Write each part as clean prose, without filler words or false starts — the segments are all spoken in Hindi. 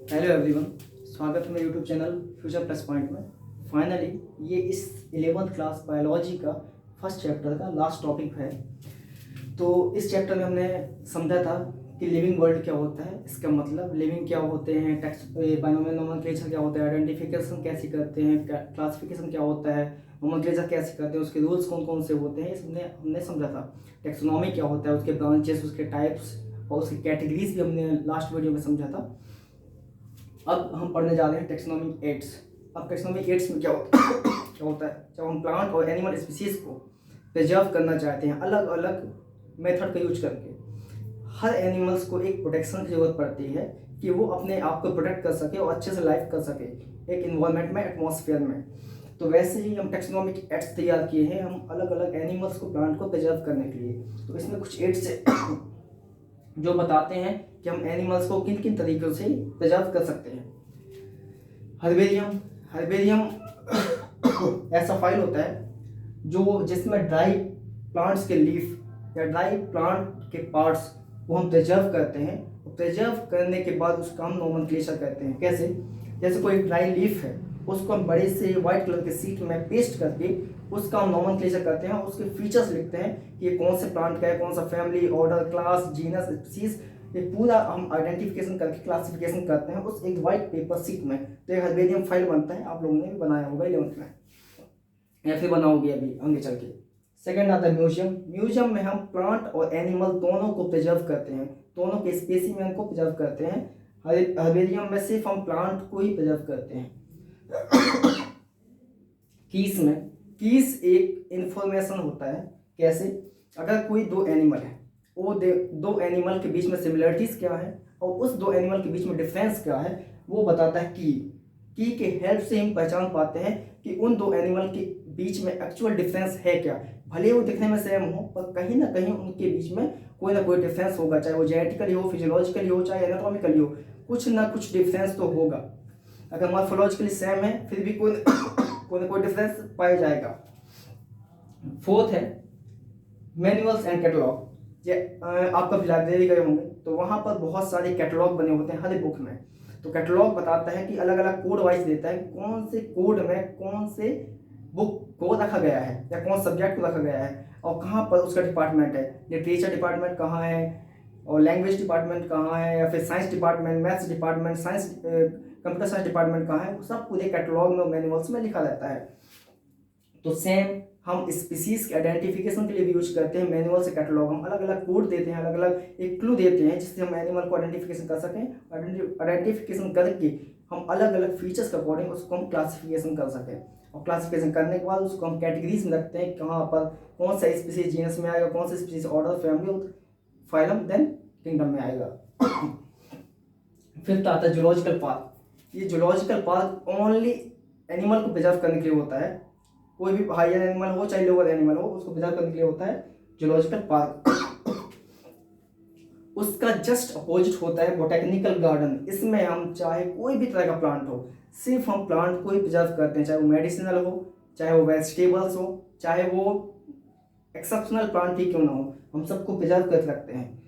हेलो एवरीवन, स्वागत है मेरे YouTube channel future plus point में। फाइनली ये इस 11th क्लास बायोलॉजी का फर्स्ट चैप्टर का लास्ट टॉपिक है। तो इस चैप्टर में हमने समझा था कि लिविंग वर्ल्ड क्या होता है, इसका मतलब लिविंग क्या होते हैं, बायोनोमियल नोमेनक्लेचर क्या होता है, आइडेंटिफिकेशन कैसे करते हैं, क्लासिफिकेशन क्या होता है, नोमेनक्लेचर कैसे करते हैं, उसके रूल्स कौन कौन से होते हैं, इसमें हमने समझा था। टेक्सोनॉमी क्या होता है, उसके ब्रांचेस, उसके टाइप्स और उसकी कैटेगरीज भी हमने लास्ट वीडियो में समझा था। अब हम पढ़ने जा रहे हैं टेक्सोनॉमिक एड्स। अब टेक्सोनॉमिक एड्स में क्या होता है, जब हम प्लांट और एनिमल स्पीसीज को प्रिजर्व करना चाहते हैं अलग अलग मेथड का यूज करके, हर एनिमल्स को एक प्रोटेक्शन की जरूरत पड़ती है कि वो अपने आप को प्रोटेक्ट कर सके और अच्छे से लाइफ कर सके एक इन्वायरमेंट में, एटमॉस्फेयर में। तो वैसे ही हम टेक्सोनॉमिक एड्स तैयार किए हैं हम अलग अलग एनिमल्स को, प्लांट को प्रिजर्व करने के लिए। तो इसमें कुछ एड्स जो बताते हैं कि हम एनिमल्स को किन किन तरीकों से प्रिजर्व कर सकते हैं। हर्बेरियम हर्बेरियम ऐसा फाइल होता है जो जिसमें ड्राई प्लांट्स के लीफ या ड्राई प्लांट के पार्ट्स को हम प्रिजर्व करते हैं। प्रिजर्व करने के बाद उसका हम नोमेनक्लेचर करते हैं। कैसे? जैसे कोई ड्राई लीफ है, उसको हम बड़े से व्हाइट कलर के सीट में पेस्ट करके उसका हम नोमेनक्लेचर करते हैं, उसके फीचर्स लिखते हैं कि ये कौन से प्लांट का है, कौन सा family, order, class, genus, species, ये पूरा हम आइडेंटिफिकेशन करके क्लासिफिकेशन करते हैं उस एक वाइट पेपर सीट में। तो एक हर्बेरियम फाइल बनता है, आप लोगों ने भी बनाया होगा 11th में या फिर बनाओगे अभी आगे चल के। सेकेंड आता है म्यूजियम। म्यूजियम में हम प्लांट और एनिमल दोनों को प्रिजर्व करते हैं, दोनों के स्पेसिमेन को प्रिजर्व करते हैं। हर्बेरियम में सिर्फ हम प्लांट को ही प्रिजर्व करते हैं। कीस में, कीस एक इंफॉर्मेशन होता है। कैसे? अगर कोई दो एनिमल है, वो दो एनिमल के बीच में सिमिलरिटीज क्या है और उस दो एनिमल के बीच में डिफरेंस क्या है, वो बताता है की के हेल्प से हम पहचान पाते हैं कि उन दो एनिमल के बीच में एक्चुअल डिफरेंस है क्या। भले वो दिखने में सेम हो, पर कहीं ना कहीं उनके बीच में कोई ना कोई डिफरेंस होगा, चाहे वो जेनेटिकली हो, फिजियोलॉजिकली हो, चाहे एनाटॉमिकली हो, कुछ ना कुछ डिफरेंस तो होगा। अगर मॉर्फोलॉजिकली सेम है फिर भी कोई ना कोई डिफरेंस पाया जाएगा। फोर्थ है मैनुअल्स एंड कैटलॉग। आप कभी लाइब्रेरी गए होंगे तो वहां पर बहुत सारे कैटलॉग बने होते हैं हर बुक में। तो कैटलॉग बताता है कि अलग अलग कोड वाइज देता है कौन से कोड में कौन से बुक को रखा गया है या कौन सब्जेक्ट को रखा गया है और कहाँ पर उसका डिपार्टमेंट है। लिटरेचर डिपार्टमेंट कहाँ है और लैंग्वेज डिपार्टमेंट कहाँ है या फिर science department, maths department, science computer science department कहाँ है, वो सब पूरे कैटलॉग में, मैनुअल्स में लिखा रहता है। तो सेम हम स्पीसीज के आइडेंटिफिकेशन के लिए भी यूज करते हैं मैनुअल से कैटलॉग। हम अलग अलग कोड देते हैं, अलग अलग एक क्लू देते हैं जिससे हम एनिमल को आइडेंटिफिकेशन कर सकें। आइडेंटिफिकेशन करके हम अलग अलग फीचर्स के अकॉर्डिंग उसको हम क्लासिफिकेशन कर सकें और क्लासिफिकेशन करने के बाद उसको हम कैटेगरीज में रखते हैं, कहाँ पर कौन सा स्पीसीज जीनस में आएगा, कौन सा species order, family, phylum, then kingdom में आएगा। फिफ्थ आता है जूलॉजिकल पार्क। ये जूलॉजिकल पार्क ओनली एनिमल को प्रिजर्व करने के लिए होता है। कोई भी हायर एनिमल हो चाहे लोअर एनिमल हो, उसको प्रिजर्व करने के लिए होता है जूलॉजिकल पार्क। उसका जस्ट अपोजिट होता है बोटेनिकल गार्डन। इसमें हम चाहे कोई भी तरह का प्लांट हो, सिर्फ हम प्लांट को ही प्रिजर्व करते हैं, चाहे वो मेडिसिनल हो, चाहे वो वेजिटेबल्स हो, चाहे वो एक्सेप्शनल प्लांट ही क्यों ना हो, हम सबको प्रिजर्व कर रखते हैं।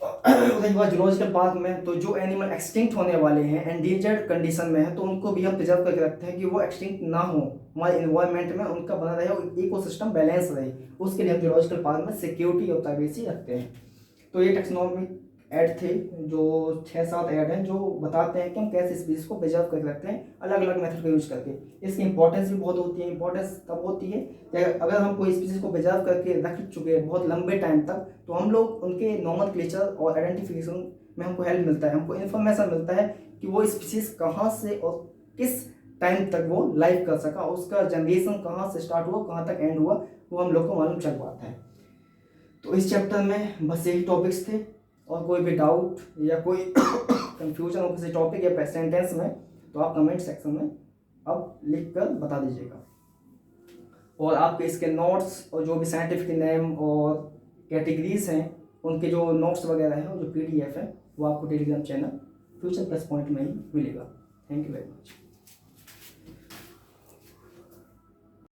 उसके बाद जूलॉजिकल पार्क में तो जो एनिमल एक्सटिंक्ट होने वाले हैं, एंडेंजर्ड कंडीशन में है, तो उनको भी हम प्रिजर्व करके रखते हैं कि वो एक्सटिंक्ट ना हो, हमारे इन्वायरमेंट में उनका बना रहे और इकोसिस्टम बैलेंस रहे। उसके लिए हम जूलॉजिकल पार्क में सिक्योरिटी और प्राइवेसी रखते हैं। तो ये टेक्सोनॉमिक ऐड थे, जो 6-7 ऐड हैं जो बताते हैं कि हम कैसे स्पीसीज को प्रिजर्व करके रखते हैं अलग अलग मेथड का यूज करके। इसकी इंपॉर्टेंस भी बहुत होती है। इंपॉर्टेंस तब होती है अगर हम कोई स्पीसीज को प्रिजर्व करके रख चुके हैं बहुत लंबे टाइम तक, तो हम लोग उनके नोमेनक्लेचर और आइडेंटिफिकेशन में हमको हेल्प मिलता है, हमको इन्फॉर्मेशन मिलता है कि वो स्पीसीज कहाँ से और किस टाइम तक वो लाइव कर सका, उसका जनरेशन कहाँ से स्टार्ट हुआ, कहाँ तक एंड हुआ, वो हम लोग को मालूम चल पाता है। तो इस चैप्टर में बस यही टॉपिक्स थे, और कोई भी डाउट या कोई कंफ्यूजन हो किसी टॉपिक या सेंटेंस में तो आप कमेंट सेक्शन में अब लिख कर बता दीजिएगा। और आपके इसके नोट्स और जो भी साइंटिफिक नेम और कैटेगरीज हैं उनके जो नोट्स वगैरह हैं और जो PDF है वो आपको Telegram channel future plus point में ही मिलेगा। Thank you very much.